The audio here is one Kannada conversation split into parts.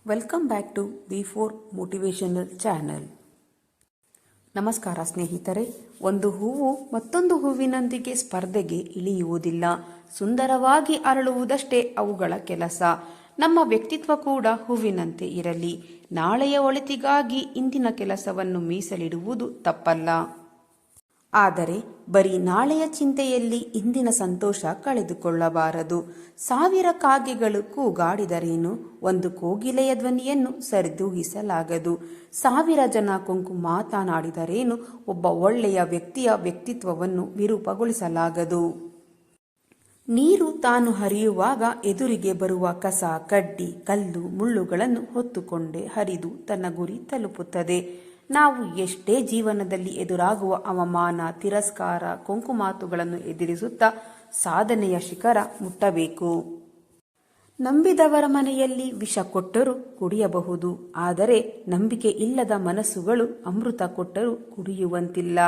Welcome back to V4 motivational channel. ನಮಸ್ಕಾರ ಸ್ನೇಹಿತರೆ. ಒಂದು ಹೂವು ಮತ್ತೊಂದು ಹೂವಿನೊಂದಿಗೆ ಸ್ಪರ್ಧೆಗೆ ಇಳಿಯುವುದಿಲ್ಲ. ಸುಂದರವಾಗಿ ಅರಳುವುದಷ್ಟೇ ಅವುಗಳ ಕೆಲಸ. ನಮ್ಮ ವ್ಯಕ್ತಿತ್ವ ಕೂಡ ಹೂವಿನಂತೆ ಇರಲಿ. ನಾಳೆಯ ಒಳಿತಿಗಾಗಿ ಇಂದಿನ ಕೆಲಸವನ್ನು ಮೀಸಲಿಡುವುದು ತಪ್ಪಲ್ಲ. ಆದರೆ ಬರೀ ನಾಳೆಯ ಚಿಂತೆಯಲ್ಲಿ ಇಂದಿನ ಸಂತೋಷ ಕಳೆದುಕೊಳ್ಳಬಾರದು. 1000 ಕಾಗೆಗಳು ಕೂಗಾಡಿದರೇನು, ಒಂದು ಕೋಗಿಲೆಯ ಧ್ವನಿಯನ್ನು ಸರಿದೂಗಿಸಲಾಗದು. 1000 ಜನ ಕೊಂಕು ಮಾತನಾಡಿದರೇನು, ಒಬ್ಬ ಒಳ್ಳೆಯ ವ್ಯಕ್ತಿಯ ವ್ಯಕ್ತಿತ್ವವನ್ನು ವಿರೂಪಗೊಳಿಸಲಾಗದು. ನೀರು ತಾನು ಹರಿಯುವಾಗ ಎದುರಿಗೆ ಬರುವ ಕಸ, ಕಡ್ಡಿ, ಕಲ್ಲು, ಮುಳ್ಳುಗಳನ್ನು ಹೊತ್ತುಕೊಂಡೇ ಹರಿದು ತನ್ನ ಗುರಿ ತಲುಪುತ್ತದೆ. ನಾವು ಎಷ್ಟೇ ಜೀವನದಲ್ಲಿ ಎದುರಾಗುವ ಅವಮಾನ, ತಿರಸ್ಕಾರ, ಕೊಂಕು ಮಾತುಗಳನ್ನು ಎದುರಿಸುತ್ತಾ ಸಾಧನೆಯ ಶಿಖರ ಮುಟ್ಟಬೇಕು. ನಂಬಿದವರ ಮನೆಯಲ್ಲಿ ವಿಷ ಕೊಟ್ಟರೂ ಕುಡಿಯಬಹುದು, ಆದರೆ ನಂಬಿಕೆ ಇಲ್ಲದ ಮನಸ್ಸುಗಳು ಅಮೃತ ಕೊಟ್ಟರೂ ಕುಡಿಯುವಂತಿಲ್ಲ.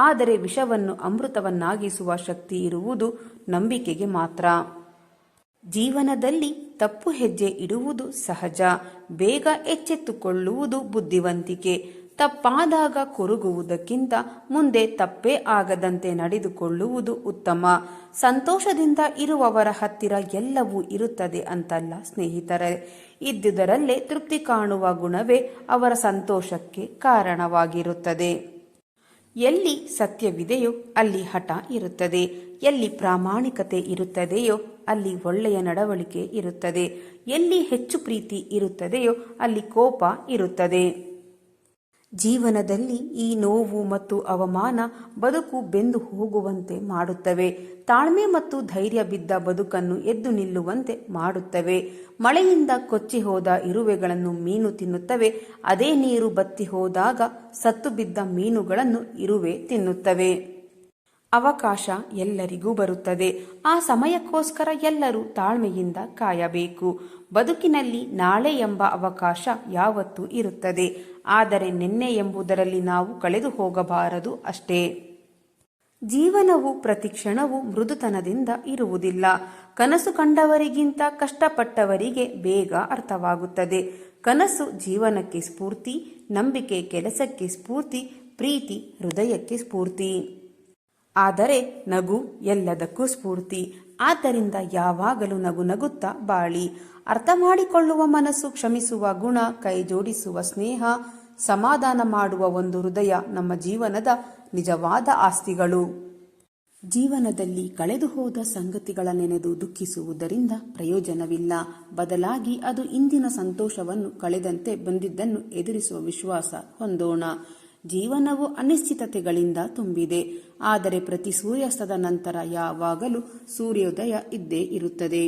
ಆದರೆ ವಿಷವನ್ನು ಅಮೃತವನ್ನಾಗಿಸುವ ಶಕ್ತಿ ಇರುವುದು ನಂಬಿಕೆಗೆ ಮಾತ್ರ. ಜೀವನದಲ್ಲಿ ತಪ್ಪು ಹೆಜ್ಜೆ ಇಡುವುದು ಸಹಜ. ಬೇಗ ಎಚ್ಚೆತ್ತುಕೊಳ್ಳುವುದು ಬುದ್ಧಿವಂತಿಕೆ. ತಪ್ಪಾದಾಗ ಕೊರಗುವುದಕ್ಕಿಂತ ಮುಂದೆ ತಪ್ಪೇ ಆಗದಂತೆ ನಡೆದುಕೊಳ್ಳುವುದು ಉತ್ತಮ. ಸಂತೋಷದಿಂದ ಇರುವವರ ಹತ್ತಿರ ಎಲ್ಲವೂ ಇರುತ್ತದೆ ಅಂತಲ್ಲ ಸ್ನೇಹಿತರೆ. ಇದ್ದುದರಲ್ಲೇ ತೃಪ್ತಿ ಕಾಣುವ ಗುಣವೇ ಅವರ ಸಂತೋಷಕ್ಕೆ ಕಾರಣವಾಗಿರುತ್ತದೆ. ಎಲ್ಲಿ ಸತ್ಯವಿದೆಯೋ ಅಲ್ಲಿ ಹಠ ಇರುತ್ತದೆ. ಎಲ್ಲಿ ಪ್ರಾಮಾಣಿಕತೆ ಇರುತ್ತದೆಯೋ ಅಲ್ಲಿ ಒಳ್ಳೆಯ ನಡವಳಿಕೆ ಇರುತ್ತದೆ. ಎಲ್ಲಿ ಹೆಚ್ಚು ಪ್ರೀತಿ ಇರುತ್ತದೆಯೋ ಅಲ್ಲಿ ಕೋಪ ಇರುತ್ತದೆ. ಜೀವನದಲ್ಲಿ ಈ ನೋವು ಮತ್ತು ಅವಮಾನ ಬದುಕು ಬೆಂದು ಹೋಗುವಂತೆ ಮಾಡುತ್ತವೆ. ತಾಳ್ಮೆ ಮತ್ತು ಧೈರ್ಯ ಬಿದ್ದ ಬದುಕನ್ನು ಎದ್ದು ನಿಲ್ಲುವಂತೆ ಮಾಡುತ್ತವೆ. ಮಳೆಯಿಂದ ಕೊಚ್ಚಿ ಹೋದ ಇರುವೆಗಳನ್ನು ಮೀನು ತಿನ್ನುತ್ತವೆ. ಅದೇ ನೀರು ಬತ್ತಿ ಹೋದಾಗ ಸತ್ತು ಬಿದ್ದ ಮೀನುಗಳನ್ನು ಇರುವೆ ತಿನ್ನುತ್ತವೆ. ಅವಕಾಶ ಎಲ್ಲರಿಗೂ ಬರುತ್ತದೆ. ಆ ಸಮಯಕ್ಕೋಸ್ಕರ ಎಲ್ಲರೂ ತಾಳ್ಮೆಯಿಂದ ಕಾಯಬೇಕು. ಬದುಕಿನಲ್ಲಿ ನಾಳೆ ಎಂಬ ಅವಕಾಶ ಯಾವತ್ತೂ ಇರುತ್ತದೆ. ಆದರೆ ನಿನ್ನೆ ಎಂಬುದರಲ್ಲಿ ನಾವು ಕಳೆದು ಹೋಗಬಾರದು ಅಷ್ಟೇ. ಜೀವನವು ಪ್ರತಿ ಕ್ಷಣವೂ ಮೃದುತನದಿಂದ ಇರುವುದಿಲ್ಲ. ಕನಸು ಕಂಡವರಿಗಿಂತ ಕಷ್ಟಪಟ್ಟವರಿಗೆ ಬೇಗ ಅರ್ಥವಾಗುತ್ತದೆ. ಕನಸು ಜೀವನಕ್ಕೆ ಸ್ಫೂರ್ತಿ, ನಂಬಿಕೆ ಕೆಲಸಕ್ಕೆ ಸ್ಫೂರ್ತಿ, ಪ್ರೀತಿ ಹೃದಯಕ್ಕೆ ಸ್ಫೂರ್ತಿ. ಆದರೆ ನಗು ಎಲ್ಲದಕ್ಕೂ ಸ್ಫೂರ್ತಿ. ಆದ್ದರಿಂದ ಯಾವಾಗಲೂ ನಗು ನಗುತ್ತಾ ಬಾಳಿ. ಅರ್ಥ ಮಾಡಿಕೊಳ್ಳುವ ಮನಸ್ಸು, ಕ್ಷಮಿಸುವ ಗುಣ, ಕೈ ಜೋಡಿಸುವ ಸ್ನೇಹ, ಸಮಾಧಾನ ಮಾಡುವ ಒಂದು ಹೃದಯ ನಮ್ಮ ಜೀವನದ ನಿಜವಾದ ಆಸ್ತಿಗಳು. ಜೀವನದಲ್ಲಿ ಕಳೆದು ಹೋದ ಸಂಗತಿಗಳ ನೆನೆದು ದುಃಖಿಸುವುದರಿಂದ ಪ್ರಯೋಜನವಿಲ್ಲ. ಬದಲಾಗಿ ಅದು ಇಂದಿನ ಸಂತೋಷವನ್ನು ಕಳೆದಂತೆ ಬಂದಿದ್ದನ್ನು ಎದುರಿಸುವ ವಿಶ್ವಾಸ ಹೊಂದೋಣ. ಜೀವನವು ಅನಿಶ್ಚಿತತೆಗಳಿಂದ ತುಂಬಿದೆ. ಆದರೆ ಪ್ರತಿ ಸೂರ್ಯಾಸ್ತದ ನಂತರ ಯಾವಾಗಲೂ ಸೂರ್ಯೋದಯ ಇದ್ದೇ ಇರುತ್ತದೆ.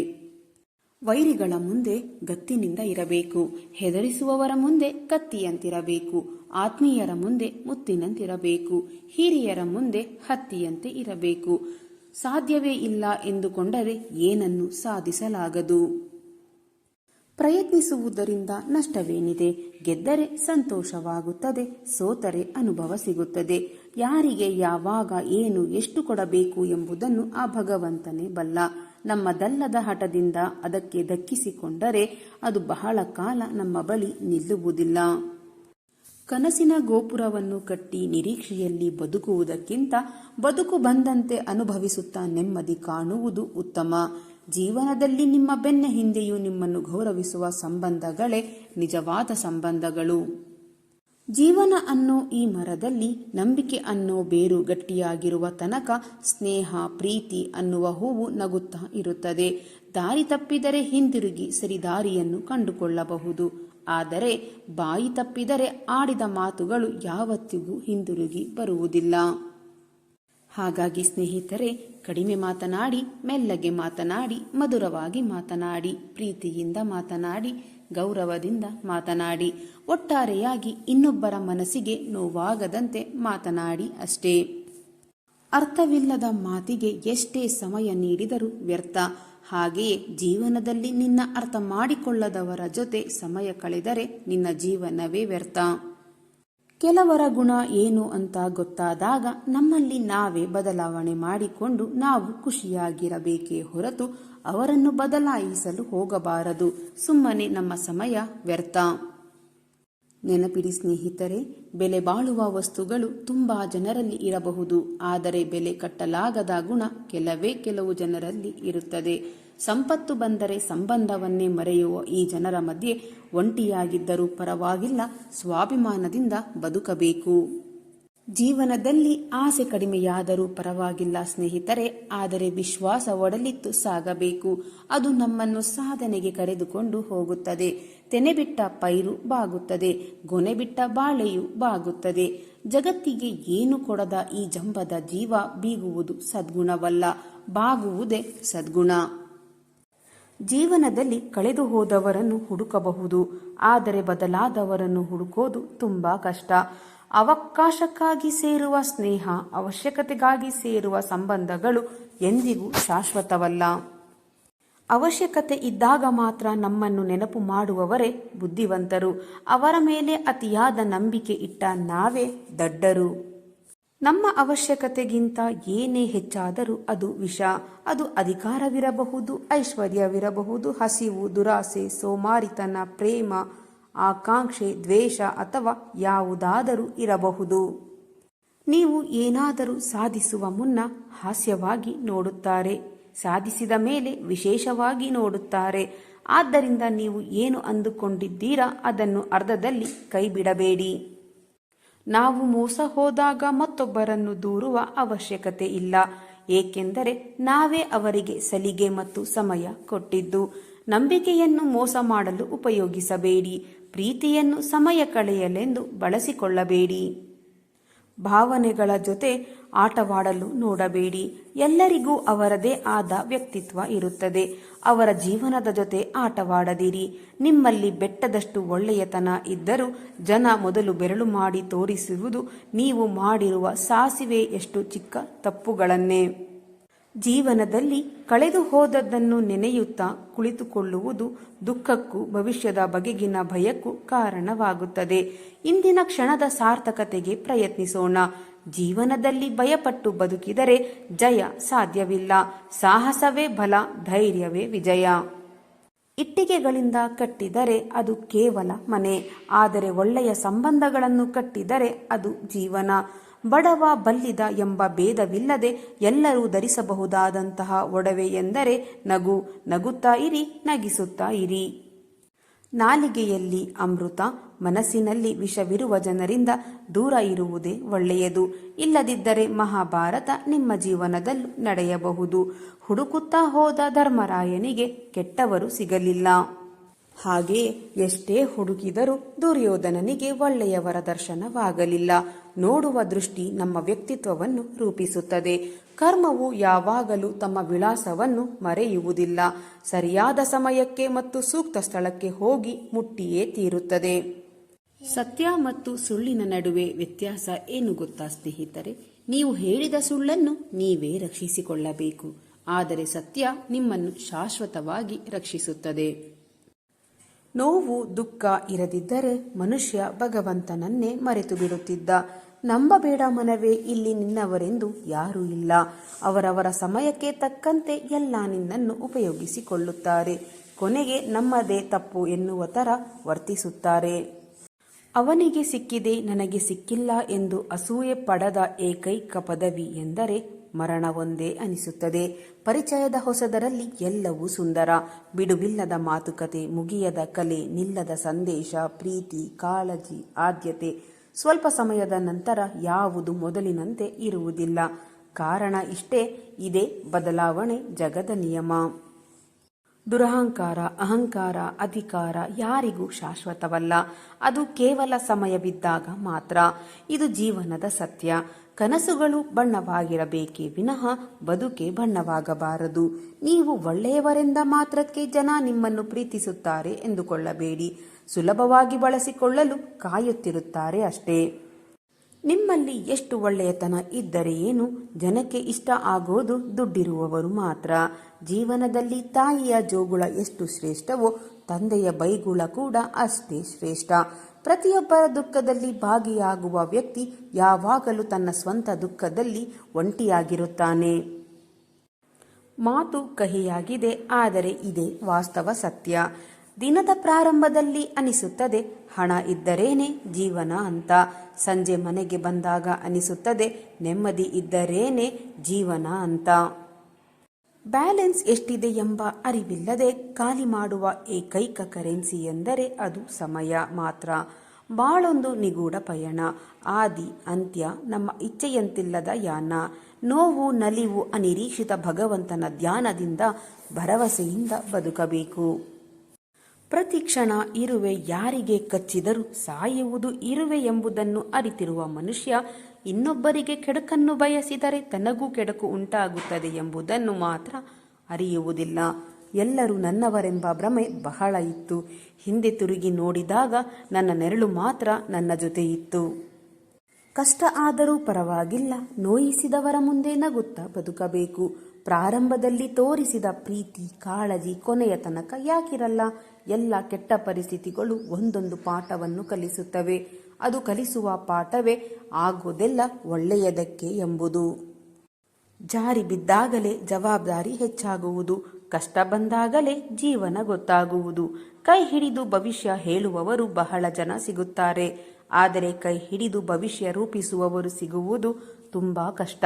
ವೈರಿಗಳ ಮುಂದೆ ಗತ್ತಿನಿಂದ ಇರಬೇಕು. ಹೆದರಿಸುವವರ ಮುಂದೆ ಕತ್ತಿಯಂತಿರಬೇಕು. ಆತ್ಮೀಯರ ಮುಂದೆ ಮುತ್ತಿನಂತಿರಬೇಕು. ಹಿರಿಯರ ಮುಂದೆ ಹತ್ತಿಯಂತೆ ಇರಬೇಕು. ಸಾಧ್ಯವೇ ಇಲ್ಲ ಎಂದುಕೊಂಡರೆ ಏನನ್ನು ಸಾಧಿಸಲಾಗದು. ಪ್ರಯತ್ನಿಸುವುದರಿಂದ ನಷ್ಟವೇನಿದೆ? ಗೆದ್ದರೆ ಸಂತೋಷವಾಗುತ್ತದೆ, ಸೋತರೆ ಅನುಭವ ಸಿಗುತ್ತದೆ. ಯಾರಿಗೆ ಯಾವಾಗ ಏನು ಎಷ್ಟು ಕೊಡಬೇಕು ಎಂಬುದನ್ನು ಆ ಭಗವಂತನೇ ಬಲ್ಲ. ನಮ್ಮದಲ್ಲದ ಹಠದಿಂದ ಅದಕ್ಕೆ ದಕ್ಕಿಸಿಕೊಂಡರೆ ಅದು ಬಹಳ ಕಾಲ ನಮ್ಮ ಬಳಿ ನಿಲ್ಲುವುದಿಲ್ಲ. ಕನಸಿನ ಗೋಪುರವನ್ನು ಕಟ್ಟಿ ನಿರೀಕ್ಷೆಯಲ್ಲಿ ಬದುಕುವುದಕ್ಕಿಂತ ಬದುಕು ಬಂದಂತೆ ಅನುಭವಿಸುತ್ತಾ ನೆಮ್ಮದಿ ಕಾಣುವುದು ಉತ್ತಮ. ಜೀವನದಲ್ಲಿ ನಿಮ್ಮ ಬೆನ್ನ ಹಿಂದೆಯೂ ನಿಮ್ಮನ್ನು ಗೌರವಿಸುವ ಸಂಬಂಧಗಳೇ ನಿಜವಾದ ಸಂಬಂಧಗಳು. ಜೀವನ ಅನ್ನೋ ಈ ಮರದಲ್ಲಿ ನಂಬಿಕೆ ಅನ್ನೋ ಬೇರು ಗಟ್ಟಿಯಾಗಿರುವ ತನಕ ಸ್ನೇಹ, ಪ್ರೀತಿ ಅನ್ನುವ ಹೂವು ನಗುತ್ತಾ ಇರುತ್ತದೆ. ದಾರಿ ತಪ್ಪಿದರೆ ಹಿಂದಿರುಗಿ ಸರಿದಾರಿಯನ್ನು ಕಂಡುಕೊಳ್ಳಬಹುದು. ಆದರೆ ಬಾಯಿ ತಪ್ಪಿದರೆ ಆಡಿದ ಮಾತುಗಳು ಯಾವತ್ತಿಗೂ ಹಿಂದಿರುಗಿ ಬರುವುದಿಲ್ಲ. ಹಾಗಾಗಿ ಸ್ನೇಹಿತರೆ, ಕಡಿಮೆ ಮಾತನಾಡಿ, ಮೆಲ್ಲಗೆ ಮಾತನಾಡಿ, ಮಧುರವಾಗಿ ಮಾತನಾಡಿ, ಪ್ರೀತಿಯಿಂದ ಮಾತನಾಡಿ, ಗೌರವದಿಂದ ಮಾತನಾಡಿ. ಒಟ್ಟಾರೆಯಾಗಿ ಇನ್ನೊಬ್ಬರ ಮನಸ್ಸಿಗೆ ನೋವಾಗದಂತೆ ಮಾತನಾಡಿ ಅಷ್ಟೇ. ಅರ್ಥವಿಲ್ಲದ ಮಾತಿಗೆ ಎಷ್ಟೇ ಸಮಯ ನೀಡಿದರೂ ವ್ಯರ್ಥ. ಹಾಗೆಯೇ ಜೀವನದಲ್ಲಿ ನಿನ್ನ ಅರ್ಥ ಮಾಡಿಕೊಳ್ಳದವರ ಜೊತೆ ಸಮಯ ಕಳೆದರೆ ನಿನ್ನ ಜೀವನವೇ ವ್ಯರ್ಥ. ಕೆಲವರ ಗುಣ ಏನು ಅಂತ ಗೊತ್ತಾದಾಗ ನಮ್ಮಲ್ಲಿ ನಾವೇ ಬದಲಾವಣೆ ಮಾಡಿಕೊಂಡು ನಾವು ಖುಷಿಯಾಗಿರಬೇಕೇ ಹೊರತು ಅವರನ್ನು ಬದಲಾಯಿಸಲು ಹೋಗಬಾರದು. ಸುಮ್ಮನೆ ನಮ್ಮ ಸಮಯ ವ್ಯರ್ಥ. ನೆನಪಿಡಿ ಸ್ನೇಹಿತರೆ, ಬೆಲೆ ಬಾಳುವ ವಸ್ತುಗಳು ತುಂಬಾ ಜನರಲ್ಲಿ ಇರಬಹುದು, ಆದರೆ ಬೆಲೆ ಕಟ್ಟಲಾಗದ ಗುಣ ಕೆಲವು ಜನರಲ್ಲಿ ಇರುತ್ತದೆ. ಸಂಪತ್ತು ಬಂದರೆ ಸಂಬಂಧವನ್ನೇ ಮರೆಯುವ ಈ ಜನರ ಮಧ್ಯೆ ಒಂಟಿಯಾಗಿದ್ದರೂ ಪರವಾಗಿಲ್ಲ, ಸ್ವಾಭಿಮಾನದಿಂದ ಬದುಕಬೇಕು. ಜೀವನದಲ್ಲಿ ಆಸೆ ಕಡಿಮೆಯಾದರೂ ಪರವಾಗಿಲ್ಲ ಸ್ನೇಹಿತರೆ, ಆದರೆ ವಿಶ್ವಾಸ ಒಡಲಿತ್ತು ಸಾಗಬೇಕು. ಅದು ನಮ್ಮನ್ನು ಸಾಧನೆಗೆ ಕರೆದುಕೊಂಡು ಹೋಗುತ್ತದೆ. ತೆನೆ ಬಿಟ್ಟ ಪೈರು ಬಾಗುತ್ತದೆ, ಗೊನೆ ಬಿಟ್ಟ ಬಾಳೆಯು ಬಾಗುತ್ತದೆ. ಜಗತ್ತಿಗೆ ಏನು ಕೊಡದ ಈ ಜಂಬದ ಜೀವ ಬೀಗುವುದು ಸದ್ಗುಣವಲ್ಲ, ಬಾಗುವುದೇ ಸದ್ಗುಣ. ಜೀವನದಲ್ಲಿ ಕಳೆದು ಹೋದವರನ್ನು ಹುಡುಕಬಹುದು, ಆದರೆ ಬದಲಾದವರನ್ನು ಹುಡುಕೋದು ತುಂಬಾ ಕಷ್ಟ. ಅವಕಾಶಕ್ಕಾಗಿ ಸೇರುವ ಸ್ನೇಹ, ಅವಶ್ಯಕತೆಗಾಗಿ ಸೇರುವ ಸಂಬಂಧಗಳು ಎಂದಿಗೂ ಶಾಶ್ವತವಲ್ಲ. ಅವಶ್ಯಕತೆ ಇದ್ದಾಗ ಮಾತ್ರ ನಮ್ಮನ್ನು ನೆನಪು ಮಾಡುವವರೇ ಬುದ್ಧಿವಂತರು. ಅವರ ಮೇಲೆ ಅತಿಯಾದ ನಂಬಿಕೆ ಇಟ್ಟ ನಾವೇ ದಡ್ಡರು. ನಮ್ಮ ಅವಶ್ಯಕತೆಗಿಂತ ಏನೇ ಹೆಚ್ಚಾದರೂ ಅದು ವಿಷ. ಅದು ಅಧಿಕಾರವಿರಬಹುದು, ಐಶ್ವರ್ಯವಿರಬಹುದು, ಹಸಿವು, ದುರಾಸೆ, ಸೋಮಾರಿತನ, ಪ್ರೇಮ, ಆಕಾಂಕ್ಷೆ, ದ್ವೇಷ ಅಥವಾ ಯಾವುದಾದರೂ ಇರಬಹುದು. ನೀವು ಏನಾದರೂ ಸಾಧಿಸುವ ಮುನ್ನ ಹಾಸ್ಯವಾಗಿ ನೋಡುತ್ತಾರೆ, ಸಾಧಿಸಿದ ಮೇಲೆ ವಿಶೇಷವಾಗಿ ನೋಡುತ್ತಾರೆ. ಆದ್ದರಿಂದ ನೀವು ಏನು ಅಂದುಕೊಂಡಿದ್ದೀರಾ ಅದನ್ನು ಅರ್ಧದಲ್ಲಿ ಕೈಬಿಡಬೇಡಿ. ನಾವು ಮೋಸ ಹೋದಾಗ ಮತ್ತೊಬ್ಬರನ್ನು ದೂರುವ ಅವಶ್ಯಕತೆ ಇಲ್ಲ, ಏಕೆಂದರೆ ನಾವೇ ಅವರಿಗೆ ಸಲಿಗೆ ಮತ್ತು ಸಮಯ ಕೊಟ್ಟಿದ್ದು. ನಂಬಿಕೆಯನ್ನು ಮೋಸ ಮಾಡಲು ಉಪಯೋಗಿಸಬೇಡಿ, ಪ್ರೀತಿಯನ್ನು ಸಮಯ ಕಳೆಯಲೆಂದು ಬಳಸಿಕೊಳ್ಳಬೇಡಿ. ಭಾವನೆಗಳ ಜೊತೆ ಆಟವಾಡಲು ನೋಡಬೇಡಿ. ಎಲ್ಲರಿಗೂ ಅವರದೇ ಆದ ವ್ಯಕ್ತಿತ್ವ ಇರುತ್ತದೆ. ಅವರ ಜೀವನದ ಜೊತೆ ಆಟವಾಡದಿರಿ. ನಿಮ್ಮಲ್ಲಿ ಬೆಟ್ಟದಷ್ಟು ಒಳ್ಳೆಯತನ ಇದ್ದರೂ ಜನ ಮೊದಲು ಬೆರಳು ಮಾಡಿ ತೋರಿಸುವುದು ನೀವು ಮಾಡಿರುವ ಸಾಸಿವೆಯಷ್ಟು ಚಿಕ್ಕ ತಪ್ಪುಗಳನ್ನೇ. ಜೀವನದಲ್ಲಿ ಕಳೆದು ಹೋದದ್ದನ್ನು ನೆನೆಯುತ್ತಾ ಕುಳಿತುಕೊಳ್ಳುವುದು ದುಃಖಕ್ಕೂ ಭವಿಷ್ಯದ ಬಗೆಗಿನ ಭಯಕ್ಕೂ ಕಾರಣವಾಗುತ್ತದೆ. ಇಂದಿನ ಕ್ಷಣದ ಸಾರ್ಥಕತೆಗೆ ಪ್ರಯತ್ನಿಸೋಣ. ಜೀವನದಲ್ಲಿ ಭಯಪಟ್ಟು ಬದುಕಿದರೆ ಜಯ ಸಾಧ್ಯವಿಲ್ಲ. ಸಾಹಸವೇ ಬಲ, ಧೈರ್ಯವೇ ವಿಜಯ. ಇಟ್ಟಿಗೆಗಳಿಂದ ಕಟ್ಟಿದರೆ ಅದು ಕೇವಲ ಮನೆ, ಆದರೆ ಒಳ್ಳೆಯ ಸಂಬಂಧಗಳನ್ನು ಕಟ್ಟಿದರೆ ಅದು ಜೀವನ. ಬಡವ ಬಲ್ಲಿದ ಎಂಬ ಭೇದವಿಲ್ಲದೆ ಎಲ್ಲರೂ ಧರಿಸಬಹುದಾದಂತಹ ಒಡವೆ ಎಂದರೆ ನಗು. ನಗುತ್ತಾ ಇರಿ, ನಗಿಸುತ್ತಾ ಇರಿ. ನಾಲಿಗೆಯಲ್ಲಿ ಅಮೃತ, ಮನಸ್ಸಿನಲ್ಲಿ ವಿಷವಿರುವ ಜನರಿಂದ ದೂರ ಇರುವುದೇ ಒಳ್ಳೆಯದು. ಇಲ್ಲದಿದ್ದರೆ ಮಹಾಭಾರತ ನಿಮ್ಮ ಜೀವನದಲ್ಲೂ ನಡೆಯಬಹುದು. ಹುಡುಕುತ್ತಾ ಹೋದ ಧರ್ಮರಾಯನಿಗೆ ಕೆಟ್ಟವರು ಸಿಗಲಿಲ್ಲ. ಹಾಗೆಯೇ ಎಷ್ಟೇ ಹುಡುಕಿದರೂ ದುರ್ಯೋಧನನಿಗೆ ಒಳ್ಳೆಯವರ ದರ್ಶನವಾಗಲಿಲ್ಲ. ನೋಡುವ ದೃಷ್ಟಿ ನಮ್ಮ ವ್ಯಕ್ತಿತ್ವವನ್ನು ರೂಪಿಸುತ್ತದೆ. ಕರ್ಮವು ಯಾವಾಗಲೂ ತಮ್ಮ ವಿಳಾಸವನ್ನು ಮರೆಯುವುದಿಲ್ಲ. ಸರಿಯಾದ ಸಮಯಕ್ಕೆ ಮತ್ತು ಸೂಕ್ತ ಸ್ಥಳಕ್ಕೆ ಹೋಗಿ ಮುಟ್ಟಿಯೇ ತೀರುತ್ತದೆ. ಸತ್ಯ ಮತ್ತು ಸುಳ್ಳಿನ ನಡುವೆ ವ್ಯತ್ಯಾಸ ಏನು ಗೊತ್ತಾ ಸ್ನೇಹಿತರೆ? ನೀವು ಹೇಳಿದ ಸುಳ್ಳನ್ನು ನೀವೇ ರಕ್ಷಿಸಿಕೊಳ್ಳಬೇಕು, ಆದರೆ ಸತ್ಯ ನಿಮ್ಮನ್ನು ಶಾಶ್ವತವಾಗಿ ರಕ್ಷಿಸುತ್ತದೆ. ನೋವು, ದುಃಖ ಇರದಿದ್ದರೆ ಮನುಷ್ಯ ಭಗವಂತನನ್ನೇ ಮರೆತು ಬಿಡುತ್ತಿದ್ದ. ನಂಬಬೇಡ ಮನವೇ, ಇಲ್ಲಿ ನಿನ್ನವರೆಂದು ಯಾರೂ ಇಲ್ಲ. ಅವರವರ ಸಮಯಕ್ಕೆ ತಕ್ಕಂತೆ ಎಲ್ಲ ನಿನ್ನನ್ನು ಉಪಯೋಗಿಸಿಕೊಳ್ಳುತ್ತಾರೆ. ಕೊನೆಗೆ ನಮ್ಮದೇ ತಪ್ಪು ಎನ್ನುವ ತರ ವರ್ತಿಸುತ್ತಾರೆ. ಅವನಿಗೆ ಸಿಕ್ಕಿದೆ, ನನಗೆ ಸಿಕ್ಕಿಲ್ಲ ಎಂದು ಅಸೂಯೆ ಪಡದ ಏಕೈಕ ಪದವಿ ಎಂದರೆ ಮರಣವೊಂದೇ ಅನಿಸುತ್ತದೆ. ಪರಿಚಯದ ಹೊಸದರಲ್ಲಿ ಎಲ್ಲವೂ ಸುಂದರ. ಬಿಡುವಿಲ್ಲದ ಮಾತುಕತೆ, ಮುಗಿಯದ ಕಲೆ, ನಿಲ್ಲದ ಸಂದೇಶ, ಪ್ರೀತಿ, ಕಾಳಜಿ, ಆದ್ಯತೆ. ಸ್ವಲ್ಪ ಸಮಯದ ನಂತರ ಯಾವುದು ಮೊದಲಿನಂತೆ ಇರುವುದಿಲ್ಲ. ಕಾರಣ ಇಷ್ಟೇ, ಇದೇ ಬದಲಾವಣೆ ಜಗದ ನಿಯಮ. ದುರಹಂಕಾರ, ಅಹಂಕಾರ, ಅಧಿಕಾರ ಯಾರಿಗೂ ಶಾಶ್ವತವಲ್ಲ. ಅದು ಕೇವಲ ಸಮಯವಿದ್ದಾಗ ಮಾತ್ರ. ಇದು ಜೀವನದ ಸತ್ಯ. ಕನಸುಗಳು ಬಣ್ಣವಾಗಿರಬೇಕೇ ವಿನಃ ಬದುಕೆ ಬಣ್ಣವಾಗಬಾರದು. ನೀವು ಒಳ್ಳೆಯವರೆಂದ ಮಾತ್ರಕ್ಕೆ ಜನ ನಿಮ್ಮನ್ನು ಪ್ರೀತಿಸುತ್ತಾರೆ ಎಂದುಕೊಳ್ಳಬೇಡಿ. ಸುಲಭವಾಗಿ ಬಳಸಿಕೊಳ್ಳಲು ಕಾಯುತ್ತಿರುತ್ತಾರೆ ಅಷ್ಟೇ. ನಿಮ್ಮಲ್ಲಿ ಎಷ್ಟು ಒಳ್ಳೆಯತನ ಇದ್ದರೆ ಏನು, ಜನಕ್ಕೆ ಇಷ್ಟ ಆಗೋದು ದುಡ್ಡಿರುವವರು ಮಾತ್ರ. ಜೀವನದಲ್ಲಿ ತಾಯಿಯ ಜೋಗುಳ ಎಷ್ಟು ಶ್ರೇಷ್ಠವೋ ತಂದೆಯ ಬೈಗುಳ ಕೂಡ ಅಷ್ಟೇ ಶ್ರೇಷ್ಠ. ಪ್ರತಿಯೊಬ್ಬರ ದುಃಖದಲ್ಲಿ ಭಾಗಿಯಾಗುವ ವ್ಯಕ್ತಿ ಯಾವಾಗಲೂ ತನ್ನ ಸ್ವಂತ ದುಃಖದಲ್ಲಿ ಒಂಟಿಯಾಗಿರುತ್ತಾನೆ. ಮಾತು ಕಹಿಯಾಗಿದೆ, ಆದರೆ ಇದೇ ವಾಸ್ತವ ಸತ್ಯ. ದಿನದ ಪ್ರಾರಂಭದಲ್ಲಿ ಅನಿಸುತ್ತದೆ ಹಣ ಇದ್ದರೇನೆ ಜೀವನ ಅಂತ. ಸಂಜೆ ಮನೆಗೆ ಬಂದಾಗ ಅನಿಸುತ್ತದೆ ನೆಮ್ಮದಿ ಇದ್ದರೇನೆ ಜೀವನ ಅಂತ. ಬ್ಯಾಲೆನ್ಸ್ ಎಷ್ಟಿದೆ ಎಂಬ ಅರಿವಿಲ್ಲದೆ ಖಾಲಿ ಮಾಡುವ ಏಕೈಕ ಕರೆನ್ಸಿ ಎಂದರೆ ಅದು ಸಮಯ ಮಾತ್ರ. ಬಾಳೊಂದು ನಿಗೂಢ ಪಯಣ, ಆದಿ ಅಂತ್ಯ ನಮ್ಮ ಇಚ್ಛೆಯಂತಿಲ್ಲದ ಯಾನ. ನೋವು ನಲಿವು ಅನಿರೀಕ್ಷಿತ ಭಗವಂತನ ಧ್ಯಾನದಿಂದ ಭರವಸೆಯಿಂದ ಬದುಕಬೇಕು. ಪ್ರತಿ ಕ್ಷಣ ಇರುವೆ ಯಾರಿಗೆ ಕಚ್ಚಿದರೂ ಸಾಯುವುದು ಇರುವೆ ಎಂಬುದನ್ನು ಅರಿತಿರುವ ಮನುಷ್ಯ ಇನ್ನೊಬ್ಬರಿಗೆ ಕೆಡುಕನ್ನು ಬಯಸಿದರೆ ತನಗೂ ಕೆಡುಕು ಉಂಟಾಗುತ್ತದೆ ಎಂಬುದನ್ನು ಮಾತ್ರ ಅರಿಯುವುದಿಲ್ಲ. ಎಲ್ಲರೂ ನನ್ನವರೆಂಬ ಭ್ರಮೆ ಬಹಳ ಇತ್ತು. ಹಿಂದೆ ತಿರುಗಿ ನೋಡಿದಾಗ ನನ್ನ ನೆರಳು ಮಾತ್ರ ನನ್ನ ಜೊತೆ ಇತ್ತು. ಕಷ್ಟ ಆದರೂ ಪರವಾಗಿಲ್ಲ, ನೋಯಿಸಿದವರ ಮುಂದೆ ನಗುತ್ತಾ ಬದುಕಬೇಕು. ಪ್ರಾರಂಭದಲ್ಲಿ ತೋರಿಸಿದ ಪ್ರೀತಿ ಕಾಳಜಿ ಕೊನೆಯ ತನಕ ಯಾಕಿರಲ್ಲ? ಎಲ್ಲ ಕೆಟ್ಟ ಪರಿಸ್ಥಿತಿಗಳು ಒಂದೊಂದು ಪಾಠವನ್ನು ಕಲಿಸುತ್ತವೆ. ಅದು ಕಲಿಸುವ ಪಾಠವೇ ಆಗೋದೆಲ್ಲ ಒಳ್ಳೆಯದಕ್ಕೆ ಎಂಬುದು. ಜಾರಿ ಬಿದ್ದಾಗಲೇ ಜವಾಬ್ದಾರಿ ಹೆಚ್ಚಾಗುವುದು, ಕಷ್ಟ ಬಂದಾಗಲೇ ಜೀವನ ಗೊತ್ತಾಗುವುದು. ಕೈ ಹಿಡಿದು ಭವಿಷ್ಯ ಹೇಳುವವರು ಬಹಳ ಜನ ಸಿಗುತ್ತಾರೆ, ಆದರೆ ಕೈ ಹಿಡಿದು ಭವಿಷ್ಯ ರೂಪಿಸುವವರು ಸಿಗುವುದು ತುಂಬಾ ಕಷ್ಟ.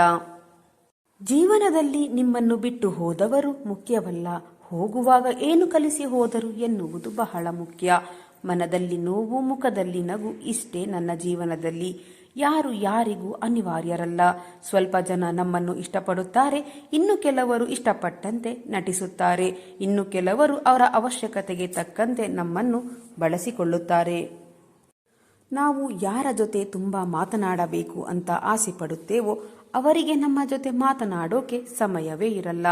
ಜೀವನದಲ್ಲಿ ನಿಮ್ಮನ್ನು ಬಿಟ್ಟು ಹೋದವರು ಮುಖ್ಯವಲ್ಲ, ಹೋಗುವಾಗ ಏನು ಕಲಿಸಿ ಹೋದರು ಎನ್ನುವುದು ಬಹಳ ಮುಖ್ಯ. ಮನದಲ್ಲಿ ನೋವು ಮುಖದಲ್ಲಿ ನಗು, ಇಷ್ಟೇ ನನ್ನ ಜೀವನದಲ್ಲಿ. ಯಾರು ಯಾರಿಗೂ ಅನಿವಾರ್ಯರಲ್ಲ. ಸ್ವಲ್ಪ ಜನ ನಮ್ಮನ್ನು ಇಷ್ಟಪಡುತ್ತಾರೆ, ಇನ್ನು ಕೆಲವರು ಇಷ್ಟಪಟ್ಟಂತೆ ನಟಿಸುತ್ತಾರೆ, ಇನ್ನು ಕೆಲವರು ಅವರ ಅವಶ್ಯಕತೆಗೆ ತಕ್ಕಂತೆ ನಮ್ಮನ್ನು ಬಳಸಿಕೊಳ್ಳುತ್ತಾರೆ. ನಾವು ಯಾರ ಜೊತೆ ತುಂಬ ಮಾತನಾಡಬೇಕು ಅಂತ ಆಸೆ ಪಡುತ್ತೇವೋ ಅವರಿಗೆ ನಮ್ಮ ಜೊತೆ ಮಾತನಾಡೋಕೆ ಸಮಯವೇ ಇರಲ್ಲ.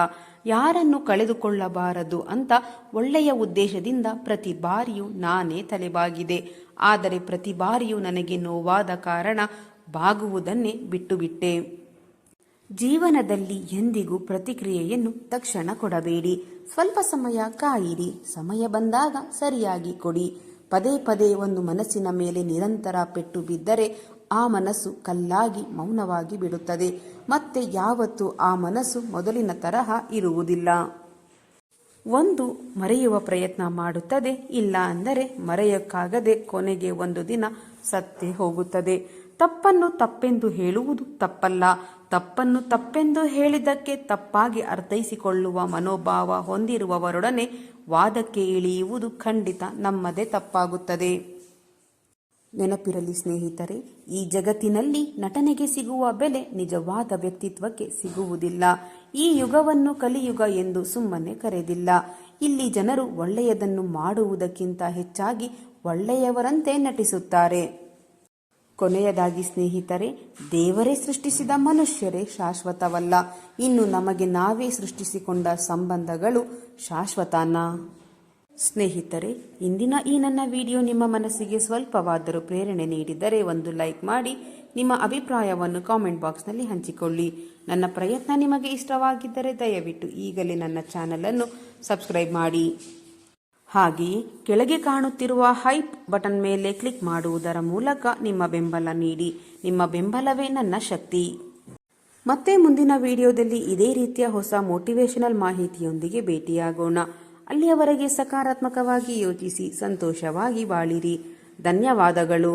ಯಾರನ್ನು ಕಳೆದುಕೊಳ್ಳಬಾರದು ಅಂತ ಒಳ್ಳೆಯ ಉದ್ದೇಶದಿಂದ ಪ್ರತಿ ಬಾರಿಯೂ ನಾನೇ ತಲೆಬಾಗಿದೆ. ಆದರೆ ಪ್ರತಿ ಬಾರಿಯೂ ನನಗೆ ನೋವಾದ ಕಾರಣ ಬಾಗುವುದನ್ನೇ ಬಿಟ್ಟುಬಿಟ್ಟೆ. ಜೀವನದಲ್ಲಿ ಎಂದಿಗೂ ಪ್ರತಿಕ್ರಿಯೆಯನ್ನು ತಕ್ಷಣ ಕೊಡಬೇಡಿ. ಸ್ವಲ್ಪ ಸಮಯ ಕಾಯಿರಿ, ಸಮಯ ಬಂದಾಗ ಸರಿಯಾಗಿ ಕೊಡಿ. ಪದೇ ಪದೇ ಒಂದು ಮನಸ್ಸಿನ ಮೇಲೆ ನಿರಂತರ ಪೆಟ್ಟು ಬಿದ್ದರೆ ಆ ಮನಸ್ಸು ಕಲ್ಲಾಗಿ ಮೌನವಾಗಿ ಬಿಡುತ್ತದೆ. ಮತ್ತೆ ಯಾವತ್ತೂ ಆ ಮನಸ್ಸು ಮೊದಲಿನ ತರಹ ಇರುವುದಿಲ್ಲ. ಒಂದು ಮರೆಯುವ ಪ್ರಯತ್ನ ಮಾಡುತ್ತದೆ, ಇಲ್ಲ ಅಂದರೆ ಮರೆಯೋಕ್ಕಾಗದೆ ಕೊನೆಗೆ ಒಂದು ದಿನ ಸತ್ತೇ ಹೋಗುತ್ತದೆ. ತಪ್ಪನ್ನು ತಪ್ಪೆಂದು ಹೇಳುವುದು ತಪ್ಪಲ್ಲ, ತಪ್ಪನ್ನು ತಪ್ಪೆಂದು ಹೇಳಿದ್ದಕ್ಕೆ ತಪ್ಪಾಗಿ ಅರ್ಥೈಸಿಕೊಳ್ಳುವ ಮನೋಭಾವ ಹೊಂದಿರುವವರೊಡನೆ ವಾದಕ್ಕೆ ಇಳಿಯುವುದು ಖಂಡಿತ ನಮ್ಮದೇ ತಪ್ಪಾಗುತ್ತದೆ. ನೆನಪಿರಲಿ ಸ್ನೇಹಿತರೆ, ಈ ಜಗತ್ತಿನಲ್ಲಿ ನಟನೆಗೆ ಸಿಗುವ ಬೆಲೆ ನಿಜವಾದ ವ್ಯಕ್ತಿತ್ವಕ್ಕೆ ಸಿಗುವುದಿಲ್ಲ. ಈ ಯುಗವನ್ನು ಕಲಿಯುಗ ಎಂದು ಸುಮ್ಮನೆ ಕರೆದಿಲ್ಲ. ಇಲ್ಲಿ ಜನರು ಒಳ್ಳೆಯದನ್ನು ಮಾಡುವುದಕ್ಕಿಂತ ಹೆಚ್ಚಾಗಿ ಒಳ್ಳೆಯವರಂತೆ ನಟಿಸುತ್ತಾರೆ. ಕೊನೆಯದಾಗಿ ಸ್ನೇಹಿತರೆ, ದೇವರೇ ಸೃಷ್ಟಿಸಿದ ಮನುಷ್ಯರೇ ಶಾಶ್ವತವಲ್ಲ. ಇನ್ನು ನಮಗೆ ನಾವೇ ಸೃಷ್ಟಿಸಿಕೊಂಡ ಸಂಬಂಧಗಳು ಶಾಶ್ವತನಾ? ಸ್ನೇಹಿತರೆ, ಇಂದಿನ ಈ ನನ್ನ ವಿಡಿಯೋ ನಿಮ್ಮ ಮನಸ್ಸಿಗೆ ಸ್ವಲ್ಪವಾದರೂ ಪ್ರೇರಣೆ ನೀಡಿದರೆ ಒಂದು ಲೈಕ್ ಮಾಡಿ ನಿಮ್ಮ ಅಭಿಪ್ರಾಯವನ್ನು ಕಾಮೆಂಟ್ ಬಾಕ್ಸ್ನಲ್ಲಿ ಹಂಚಿಕೊಳ್ಳಿ. ನನ್ನ ಪ್ರಯತ್ನ ನಿಮಗೆ ಇಷ್ಟವಾಗಿದ್ದರೆ ದಯವಿಟ್ಟು ಈಗಲೇ ನನ್ನ ಚಾನಲನ್ನು ಸಬ್ಸ್ಕ್ರೈಬ್ ಮಾಡಿ. ಹಾಗೆಯೇ ಕೆಳಗೆ ಕಾಣುತ್ತಿರುವ ಹೈಪ್ ಬಟನ್ ಮೇಲೆ ಕ್ಲಿಕ್ ಮಾಡುವುದರ ಮೂಲಕ ನಿಮ್ಮ ಬೆಂಬಲ ನೀಡಿ. ನಿಮ್ಮ ಬೆಂಬಲವೇ ನನ್ನ ಶಕ್ತಿ. ಮತ್ತೆ ಮುಂದಿನ ವಿಡಿಯೋದಲ್ಲಿ ಇದೇ ರೀತಿಯ ಹೊಸ ಮೋಟಿವೇಶನಲ್ ಮಾಹಿತಿಯೊಂದಿಗೆ ಭೇಟಿಯಾಗೋಣ. ಅಲ್ಲಿಯವರೆಗೆ ಸಕಾರಾತ್ಮಕವಾಗಿ ಯೋಚಿಸಿ ಸಂತೋಷವಾಗಿ ಬಾಳಿರಿ. ಧನ್ಯವಾದಗಳು.